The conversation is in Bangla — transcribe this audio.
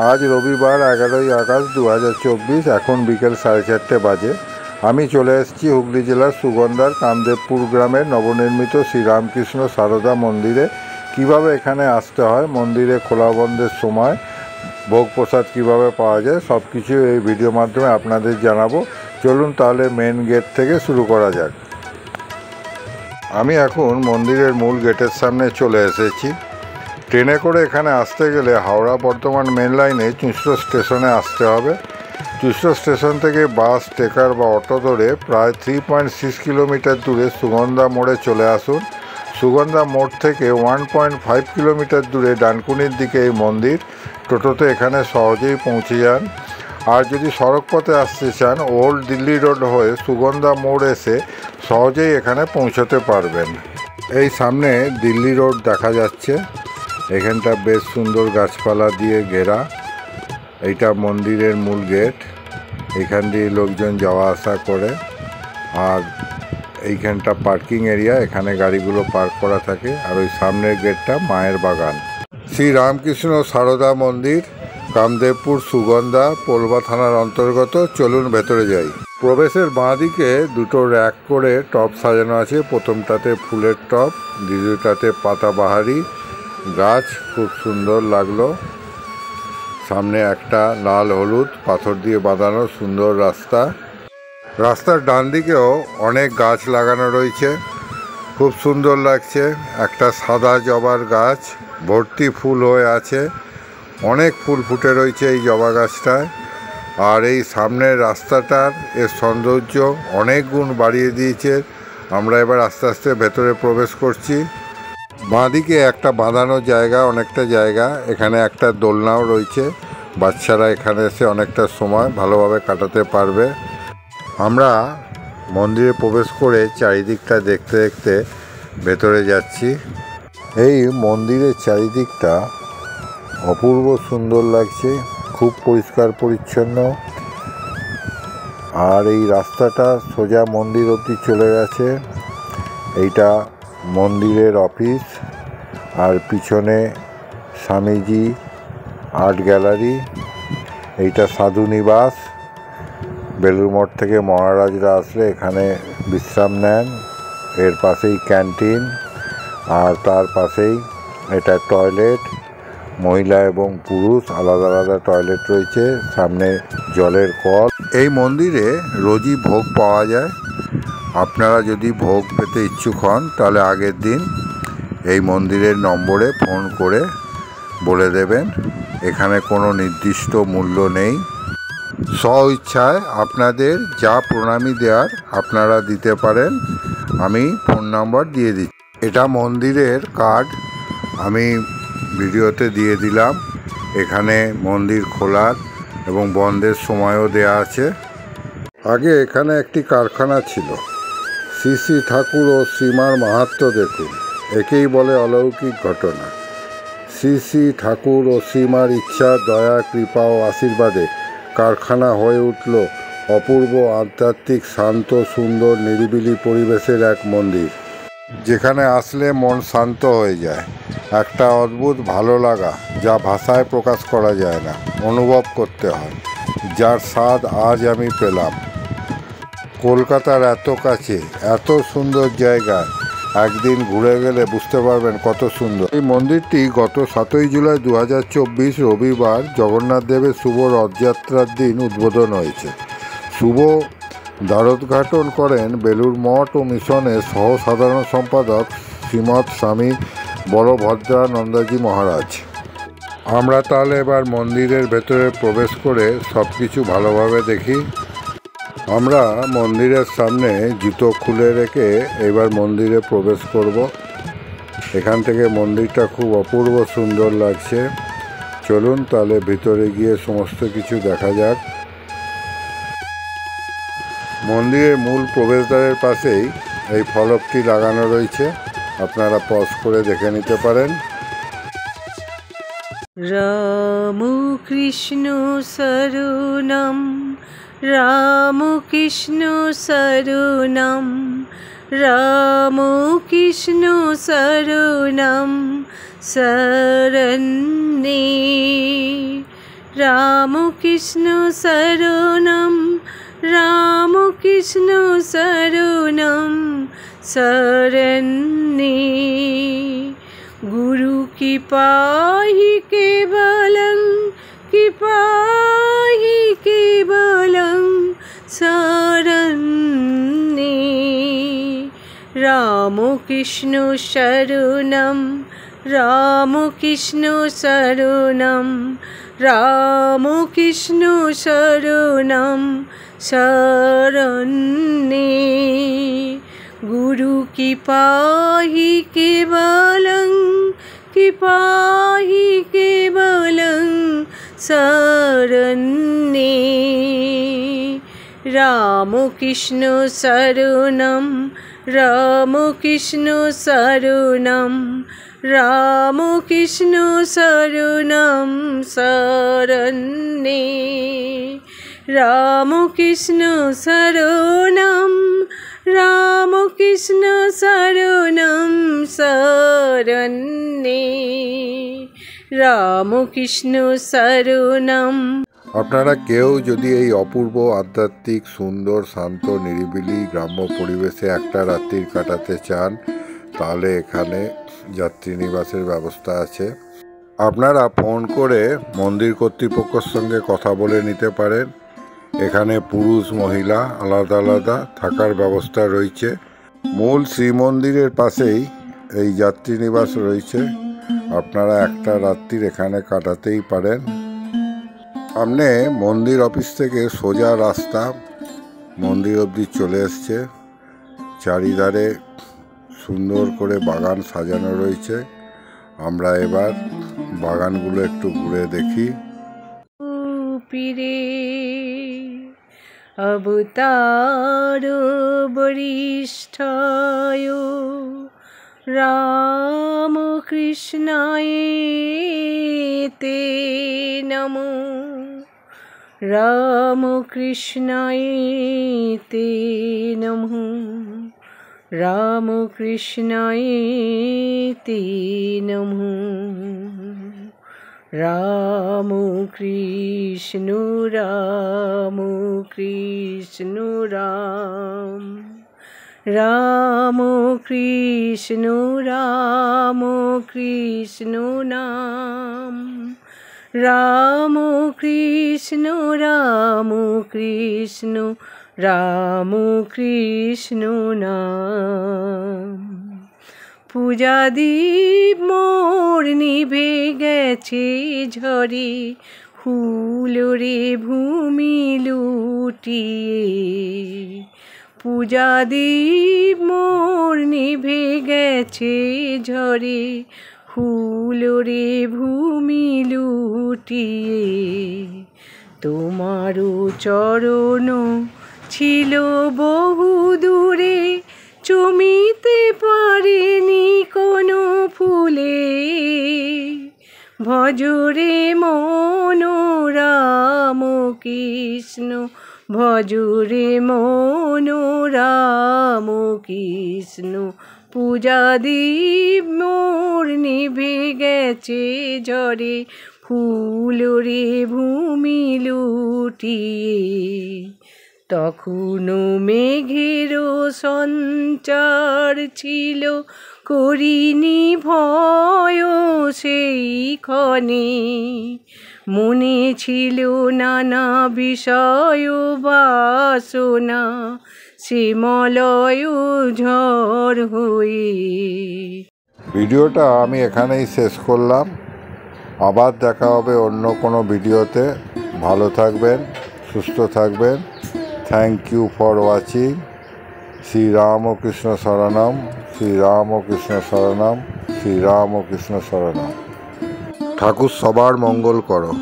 আজ রবিবার 11ই আগস্ট 2024। এখন বিকেল 4:30 বাজে। আমি চলে এসেছি হুগলি জেলার সুগন্ধার কামদেবপুর গ্রামের নবনির্মিত শ্রীরামকৃষ্ণ সারদা মন্দিরে। কিভাবে এখানে আসতে হয়, মন্দিরে খোলা বন্ধের সময় ভোগ প্রসাদ কীভাবে পাওয়া যায়, সব কিছু এই ভিডিওর মাধ্যমে আপনাদের জানাবো। চলুন তাহলে মেন গেট থেকে শুরু করা যাক। আমি এখন মন্দিরের মূল গেটের সামনে চলে এসেছি। ট্রেনে করে এখানে আসতে গেলে হাওড়া বর্ধমান মেন লাইনে চুঁচড়ো স্টেশনে আসতে হবে। চুঁচড়ো স্টেশন থেকে বাস, ট্রেকার বা অটো ধরে প্রায় 3.6 কিলোমিটার দূরে সুগন্ধা মোড়ে চলে আসুন। সুগন্ধা মোড় থেকে 1.5 কিলোমিটার দূরে ডানকুনির দিকে এই মন্দির। টোটোতে এখানে সহজেই পৌঁছে যান। আর যদি সড়ক পথে আসতে চান, ওল্ড দিল্লি রোড হয়ে সুগন্ধা মোড় এসে সহজেই এখানে পৌঁছতে পারবেন। এই সামনে দিল্লি রোড দেখা যাচ্ছে। এখানটা বেশ সুন্দর গাছপালা দিয়ে ঘেরা। এইটা মন্দিরের মূল গেট। এখান দিয়ে লোকজন যাওয়া আসা করে। আর এইখানটা পার্কিং এরিয়া, এখানে গাড়িগুলো পার্ক করা থাকে। আর ওই সামনের গেটটা মায়ের বাগান। শ্রী রামকৃষ্ণ সারদা মন্দির, কামদেবপুর, সুগন্ধা, পোলবা থানার অন্তর্গত। চলুন ভেতরে যাই। প্রবেশের বাঁ দিকে দুটো র্যাক করে টব সাজানো আছে। প্রথমটাতে ফুলের টব, দ্বিতীয়টাতে পাতাবাহারি গাছ। খুব সুন্দর লাগলো। সামনে একটা লাল হলুদ পাথর দিয়ে বাঁধানো সুন্দর রাস্তা। রাস্তার ডান দিকেও অনেক গাছ লাগানো রয়েছে, খুব সুন্দর লাগছে। একটা সাদা জবার গাছ, ভর্তি ফুল হয়ে আছে। অনেক ফুল ফুটে রয়েছে এই জবা গাছটায়। আর এই সামনের রাস্তাটার এর সৌন্দর্য অনেক গুণ বাড়িয়ে দিয়েছে। আমরা এবার আস্তে আস্তে ভেতরে প্রবেশ করছি। বাঁদিকে একটা বাঁধানো জায়গা, অনেকটা জায়গা। এখানে একটা দোলনাও রয়েছে। বাচ্চারা এখানে এসে অনেকটা সময় ভালোভাবে কাটাতে পারবে। আমরা মন্দিরে প্রবেশ করে চারিদিকটা দেখতে দেখতে ভেতরে যাচ্ছি। এই মন্দিরের চারিদিকটা অপূর্ব সুন্দর লাগছে, খুব পরিষ্কার পরিচ্ছন্ন। আর এই রাস্তাটা সোজা মন্দির অবধি চলে গেছে। এইটা মন্দিরের অফিস। আর পিছনে স্বামীজি আর্ট গ্যালারি। এইটা সাধু নিবাস। বেলুড় মঠ থেকে মহারাজরা আসলে এখানে বিশ্রাম নেন। এর পাশেই ক্যান্টিন। আর তার পাশেই এটা টয়লেট। মহিলা এবং পুরুষ আলাদা আলাদা টয়লেট রয়েছে। সামনে জলের কল। এই মন্দিরে রোজই ভোগ পাওয়া যায়। আপনারা যদি ভোগ পেতে ইচ্ছুক হন, তাহলে আগের দিন এই মন্দিরের নম্বরে ফোন করে বলে দেবেন। এখানে কোনো নির্দিষ্ট মূল্য নেই। স্ব ইচ্ছায় আপনাদের যা প্রণামী দেওয়ার আপনারা দিতে পারেন। আমি ফোন নাম্বার দিয়ে দিচ্ছি। এটা মন্দিরের কার্ড, আমি ভিডিওতে দিয়ে দিলাম। এখানে মন্দির খোলার এবং বন্ধের সময়ও দেয়া আছে। আগে এখানে একটি কারখানা ছিল। শ্রী শ্রী ঠাকুর ও শ্রীমার মাহাত্ম্য দেখুন। একেই বলে অলৌকিক ঘটনা। শ্রী শ্রী ঠাকুর ও শ্রীমার ইচ্ছা, দয়া, কৃপা ও আশীর্বাদে কারখানা হয়ে উঠল অপূর্ব আধ্যাত্মিক, শান্ত, সুন্দর, নিরিবিলি পরিবেশের এক মন্দির, যেখানে আসলে মন শান্ত হয়ে যায়। একটা অদ্ভুত ভালো লাগা, যা ভাষায় প্রকাশ করা যায় না, অনুভব করতে হয়, যার স্বাদ আজ আমি পেলাম। কলকাতার এত কাছে, এত সুন্দর জায়গায় একদিন ঘুরে গেলে বুঝতে পারবেন কত সুন্দর। এই মন্দিরটি গত 7ই জুলাই 2024 রবিবার জগন্নাথ দেবের শুভ রথযাত্রার দিন উদ্বোধন হয়েছে। শুভ দ্বারোদ্ঘাটন করেন বেলুড় মঠ ও মিশনের সহ সাধারণ সম্পাদক শ্রীমৎ স্বামী বলভদ্রানন্দজি মহারাজ। আমরা তাহলে এবার মন্দিরের ভেতরে প্রবেশ করে সব কিছু ভালোভাবে দেখি। আমরা মন্দিরের সামনে জুতো খুলে রেখে এবার মন্দিরে প্রবেশ করব। এখান থেকে মন্দিরটা খুব অপূর্ব সুন্দর লাগছে। চলুন তাহলে ভিতরে গিয়ে সমস্ত কিছু দেখা যাক। মন্দিরের মূল প্রবেশদ্বারের পাশেই এই ফলকটি লাগানো রয়েছে, আপনারা পজ করে দেখে নিতে পারেন। রাম কৃষ্ণ শরণম, রাম কৃষ্ণ শরণম, রাম কৃষ্ণ শরণম শরণ্যে, রামকৃষ্ণ শরণম রামকৃষ্ণ শরণম শরণ্যে গুরু কৃপাহি কেবলং কৃপাহি কেবলং শরণ্যে রামকৃষ্ণ শরণম রামকৃষ্ণ শরণম রামকৃষ্ণ শরণম শরণ্যে গুরু কৃপাহি কেবলং কৃপাহি কেবলং শরণ্যে রামকৃষ্ণ শরণম রামকৃষ্ণ শরণম রামকৃষ্ণ শরণম শরণ্যে রামকৃষ্ণ শরণম রামকৃষ্ণ শরণম শরণ্যে রামকৃষ্ণ শরণম। আপনারা কেউ যদি এই অপূর্ব আধ্যাত্মিক সুন্দর শান্ত নিরিবিলি গ্রাম্য পরিবেশে একটা রাত্রি কাটাতে চান তাহলে এখানে যাত্রীনিবাসের ব্যবস্থা আছে। আপনারা ফোন করে মন্দির কর্তৃপক্ষের সঙ্গে কথা বলে নিতে পারেন। এখানে পুরুষ মহিলা আলাদা আলাদা থাকার ব্যবস্থা রয়েছে। মূল শ্রীমন্দিরের পাশেই এই যাত্রীনিবাস রয়েছে। আপনারা একটা রাত্রি এখানে কাটাতেই পারেন। সামনে মন্দির অফিস থেকে সোজা রাস্তা মন্দির অবধি চলে এসছে। চারিধারে সুন্দর করে বাগান সাজানো রয়েছে। আমরা এবার বাগানগুলো একটু ঘুরে দেখি। পীরে অবতার বরিষ্ঠায় রামকৃষ্ণায় তে নমো রামকৃষ্ণায় তে নমো রামকৃষ্ণায় তে নমো রাম কৃষ্ণ রাম কৃষ্ণ রাম রাম কৃষ্ণ রাম কৃষ্ণ নাম রাম কৃষ্ণ রাম কৃষ্ণ রাম কৃষ্ণ নাম। পূজাদীপ মোর নিভে গেছে ঝরে ফুলরে ভূমি লুটিয়ে পূজাদীপ মোর নিভে গেছে ঝরে ফুলরে ভূমি লুটিয়ে তোমারও চরণ ছিল বহু দূরে চমিতে পারেনি কোনো ফুলে ভজরে মন রাম কৃষ্ণ ভজরে মন রাম কৃষ্ণ পূজাদীপ মোর নিভে গেছে ঝরে ফুলরে ভূমি লুটিয়ে তখনও মেঘেরও সঞ্চার ছিল করিনি ভয় সেই ক্ষণে মনে ছিল নানা বিষয় বাসনা সে মলয় ঝড় হয়ে। ভিডিওটা আমি এখানেই শেষ করলাম। আবার দেখা হবে অন্য কোনো ভিডিওতে। ভালো থাকবেন, সুস্থ থাকবেন। Thank you for watching. Shri Ramakrishna শরণম শ্রী রামকৃষ্ণ শরণম শ্রী রামকৃষ্ণ শরণম। ঠাকুর সবার মঙ্গল করো।